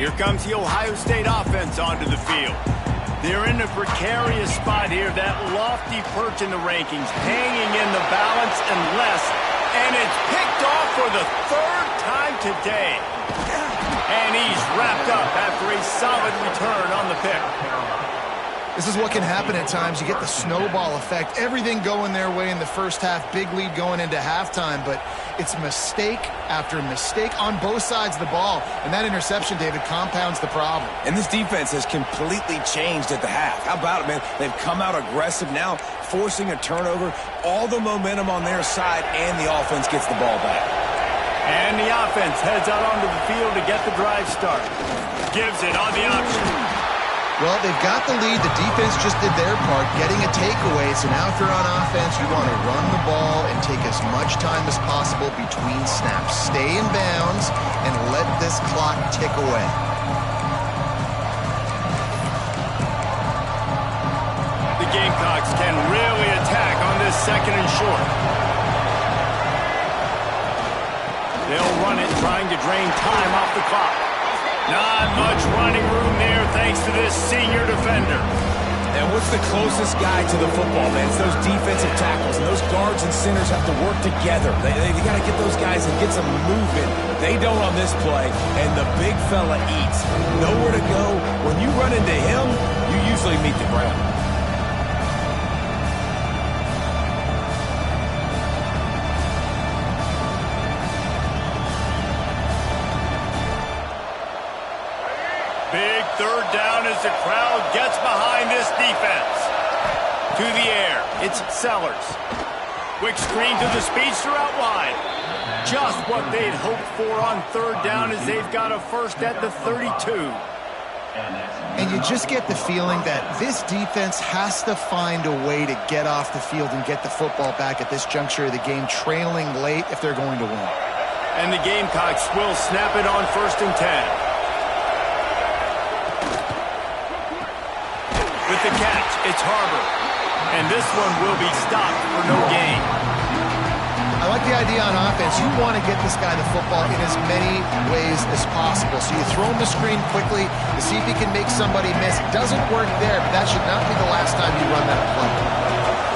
Here comes the Ohio State offense onto the field. They're in a precarious spot here, that lofty perch in the rankings, hanging in the balance unless, and it's picked off for the 3rd time today. And he's wrapped up after a solid return on the pick. This is what can happen at times. You get the snowball effect. Everything going their way in the first half. Big lead going into halftime. But it's mistake after mistake on both sides of the ball. And that interception, David, compounds the problem. And this defense has completely changed at the half. How about it, man? They've come out aggressive now, forcing a turnover. All the momentum on their side, and the offense gets the ball back. And the offense heads out onto the field to get the drive started. Gives it on the option. Well, they've got the lead. The defense just did their part, getting a takeaway. So now if you're on offense, you want to run the ball and take as much time as possible between snaps. Stay in bounds and let this clock tick away. The Gamecocks can really attack on this 2nd and short. They'll run it, trying to drain time off the clock. Not much running room there thanks to this senior defender. And what's the closest guy to the football, man? It's those defensive tackles. And those guards and centers have to work together. They got to get those guys and get some movement. They don't on this play, and the big fella eats. Nowhere to go. When you run into him, you usually meet the ground. Big 3rd down as the crowd gets behind this defense. To the air, it's Sellers. Quick screen to the speedster out wide. Just what they'd hoped for on 3rd down as they've got a 1st at the 32. And you just get the feeling that this defense has to find a way to get off the field and get the football back at this juncture of the game, trailing late if they're going to win. And the Gamecocks will snap it on 1st and 10. With the catch, it's Harbor. And this one will be stopped for no gain. I like the idea on offense. You want to get this guy the football in as many ways as possible. So you throw him the screen quickly to see if he can make somebody miss. It doesn't work there, but that should not be the last time you run that play.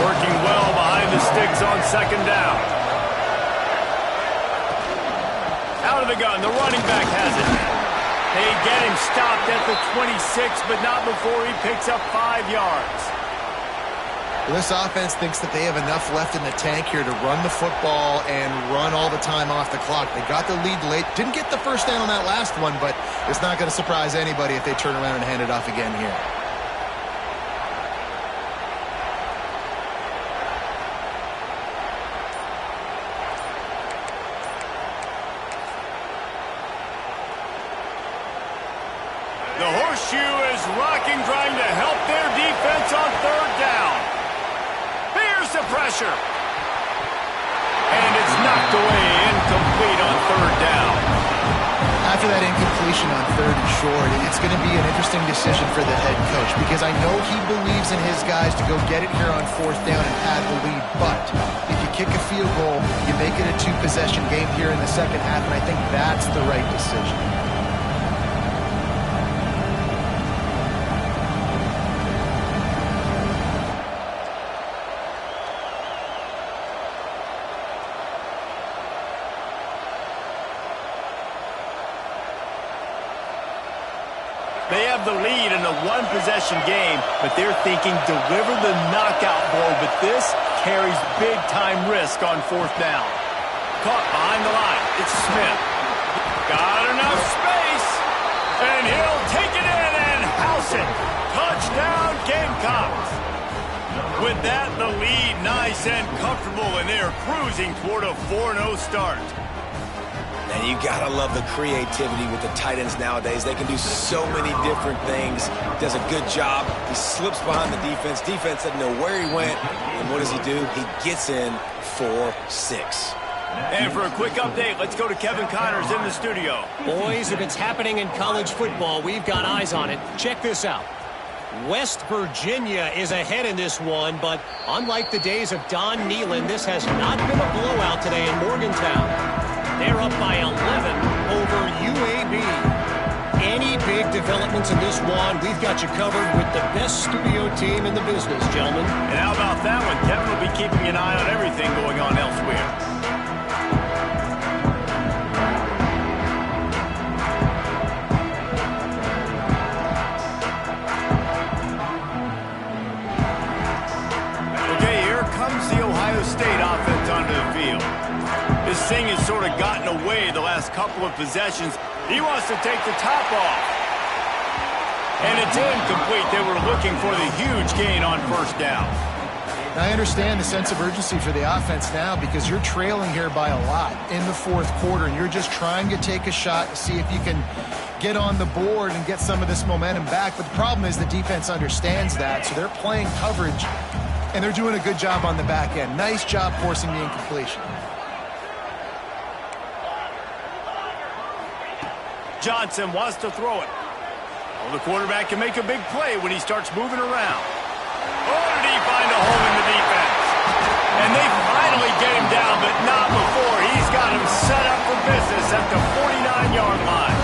Working well behind the sticks on 2nd down. Out of the gun, the running back has it. They get him stopped at the 26, but not before he picks up 5 yards. Well, this offense thinks that they have enough left in the tank here to run the football and run all the time off the clock. They got the lead late. Didn't get the 1st down on that last one, but it's not going to surprise anybody if they turn around and hand it off again here. The horseshoe is rocking, trying to help their defense on 3rd down. Here's the pressure. And it's knocked away, incomplete on third down. After that incompletion on third and short, it's going to be an interesting decision for the head coach because I know he believes in his guys to go get it here on fourth down and add the lead. But if you kick a field goal, you make it a two-possession game here in the second half, and I think that's the right decision. They have the lead in a one-possession game, but they're thinking deliver the knockout blow, but this carries big-time risk on fourth down. Caught behind the line. It's Smith. Got enough space, and he'll take it in and house it. Touchdown, Gamecocks. With that, the lead nice and comfortable, and they're cruising toward a 4-0 start. And you gotta love the creativity with the tight ends nowadays. They can do so many different things. Does a good job. He slips behind the defense. Defense doesn't know where he went. And what does he do? He gets in for 6. And for a quick update, let's go to Kevin Connors in the studio. Boys, if it's happening in college football, we've got eyes on it. Check this out. West Virginia is ahead in this one, but unlike the days of Don Nehlen, this has not been a blowout today in Morgantown. They're up by 11 over UAB. Any big developments in this one, we've got you covered with the best studio team in the business, gentlemen. And how about that one? Kevin will be keeping an eye on everything going on elsewhere. Okay, here comes the Ohio State offense onto the field. This thing has sort of gotten away the last couple of possessions. He wants to take the top off. And it's incomplete. They were looking for the huge gain on first down. I understand the sense of urgency for the offense now because you're trailing here by a lot in the fourth quarter, and you're just trying to take a shot to see if you can get on the board and get some of this momentum back. But the problem is the defense understands that, so they're playing coverage, and they're doing a good job on the back end. Nice job forcing the incompletion. Johnson wants to throw it. Well, the quarterback can make a big play when he starts moving around. Oh, did he find a hole in the defense? And they finally get him down, but not before. He's got him set up for business at the 49-yard line.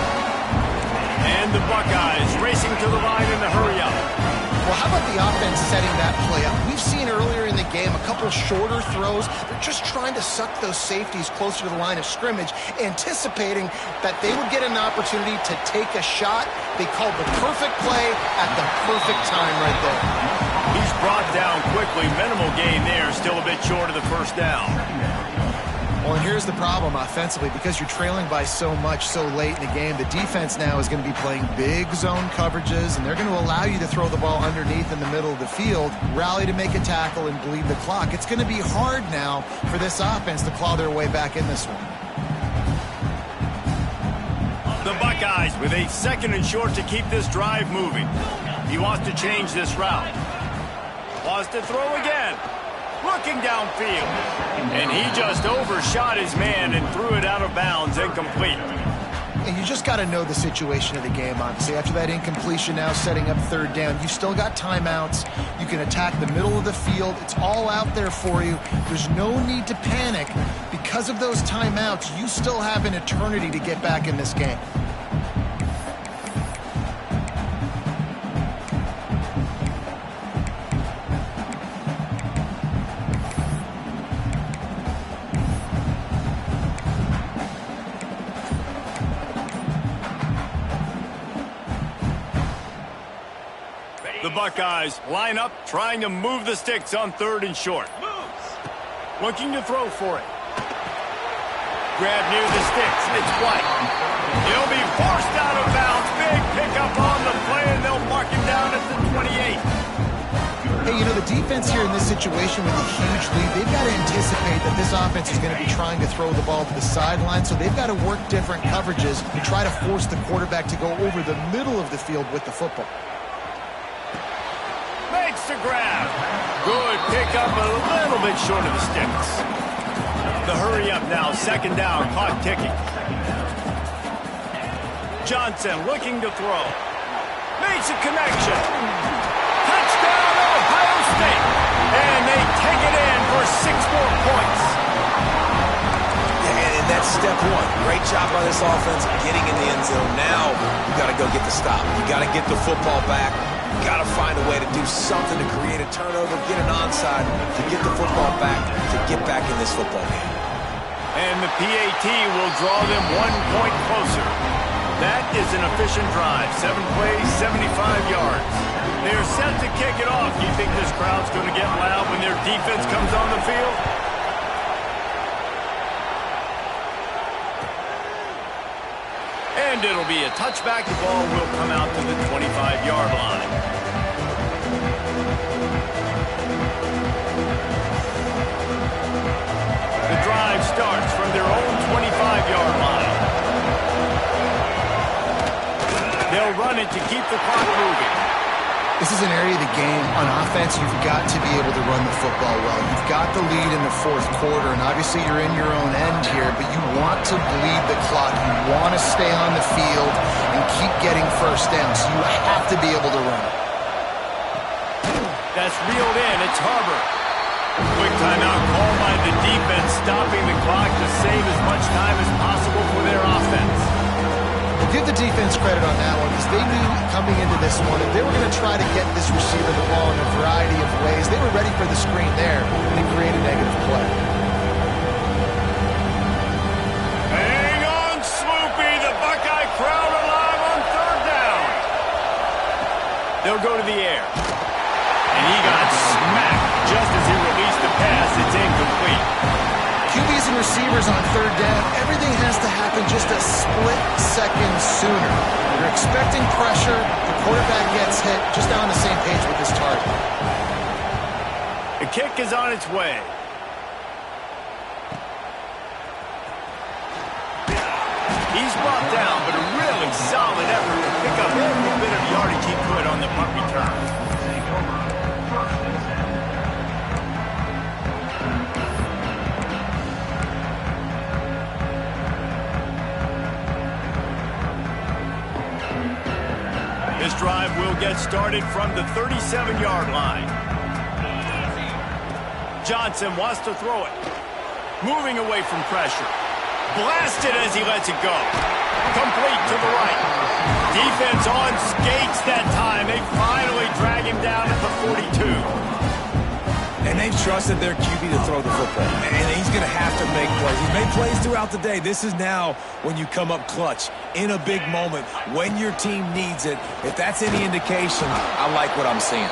And the Buckeyes racing to the line in the hurry-up. Well, how about the offense setting that play up? We've seen earlier in the game a couple shorter throws. They're just trying to suck those safeties closer to the line of scrimmage, anticipating that they would get an opportunity to take a shot. They called the perfect play at the perfect time right there. He's brought down quickly. Minimal gain there. Still a bit short of the first down. Well, and here's the problem offensively. Because you're trailing by so much so late in the game, the defense now is going to be playing big zone coverages, and they're going to allow you to throw the ball underneath in the middle of the field, rally to make a tackle, and bleed the clock. It's going to be hard now for this offense to claw their way back in this one. The Buckeyes with a second and short to keep this drive moving. He wants to change this route. Wants to throw again. Looking downfield. And he just overshot his man and threw it out of bounds, incomplete. And you just got to know the situation of the game, obviously. After that incompletion now setting up third down, you've still got timeouts. You can attack the middle of the field. It's all out there for you. There's no need to panic. Because of those timeouts, you still have an eternity to get back in this game. The Buckeyes line up, trying to move the sticks on third and short. Looking to throw for it. Grab near the sticks. It's White. He'll be forced out of bounds. Big pickup on the play, and they'll mark him down at the 28. Hey, you know, the defense here in this situation with a huge lead, they've got to anticipate that this offense is going to be trying to throw the ball to the sideline, so they've got to work different coverages to try to force the quarterback to go over the middle of the field with the football. Makes the grab. Good pickup, a little bit short of the sticks. The hurry up now, second down, clock ticking. Johnson looking to throw. Makes a connection. Touchdown, Ohio State. And they take it in for 6 more points. And that's step one. Great job by this offense getting in the end zone. Now you got to go get the stop. You got to get the football back. You got to find a way to do something to create a turnover, get an onside, to get the football back, to get back in this football game. And the PAT will draw them 1 point closer. That is an efficient drive. 7 plays, 75 yards. They're set to kick it off. Do you think this crowd's going to get loud when their defense comes on the field? And it'll be a touchback. The ball will come out to the 25-yard line. The drive starts from their own 25-yard line. They'll run it to keep the clock moving. This is an area of the game. On offense, you've got to be able to run the football well. You've got the lead in the 4th quarter, and obviously you're in your own end here, but you want to bleed the clock. You want to stay on the field and keep getting first down, so you have to be able to run. That's reeled in. It's Harbor. Quick timeout called by the defense, stopping the clock to save as much time as possible for their offense. Give the defense credit on that one, because they knew coming into this one that they were going to try to get this receiver the ball in a variety of ways. They were ready for the screen there and create a negative play. Hang on, Sloopy. The Buckeye crowd alive on 3rd down. They'll go to the air. And he got smacked just as he released the pass. It's incomplete. QBs and receivers on 3rd down, everything has to happen just a split second sooner. You're expecting pressure, the quarterback gets hit, just on the same page with his target. The kick is on its way. He's brought down, but a really solid effort to pick up every bit of yardage he could on the punt return. This drive will get started from the 37-yard line. Johnson wants to throw it. Moving away from pressure. Blasted as he lets it go. Complete to the right. Defense on skates that time. They finally drag him down at the 42. And they've trusted their QB to throw the football. And he's going to have to make plays. He's made plays throughout the day. This is now when you come up clutch in a big moment when your team needs it. If that's any indication, I like what I'm seeing.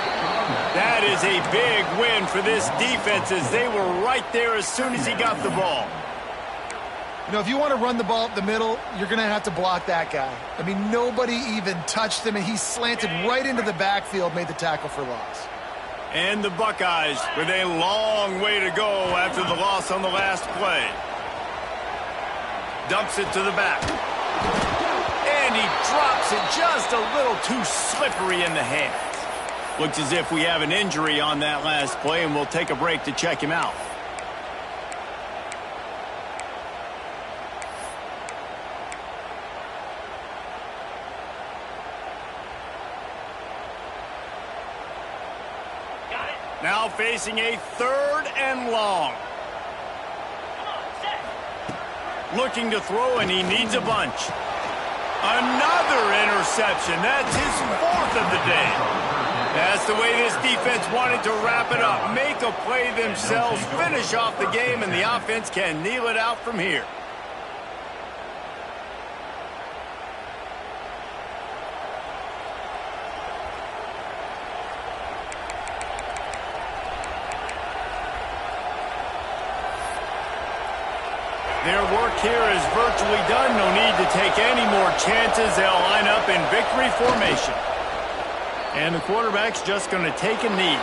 That is a big win for this defense, as they were right there as soon as he got the ball. You know, if you want to run the ball up the middle, you're going to have to block that guy. I mean, nobody even touched him, and he slanted right into the backfield, made the tackle for loss. And the Buckeyes with a long way to go after the loss on the last play. Dumps it to the back. And he drops it just a little too slippery in the hands. Looks as if we have an injury on that last play, and we'll take a break to check him out. Now facing a 3rd and long. Looking to throw, and he needs a bunch. Another interception. That's his 4th of the day. That's the way this defense wanted to wrap it up. Make a play themselves, finish off the game, and the offense can kneel it out from here. Their work here is virtually done. No need to take any more chances. They'll line up in victory formation. And the quarterback's just going to take a knee.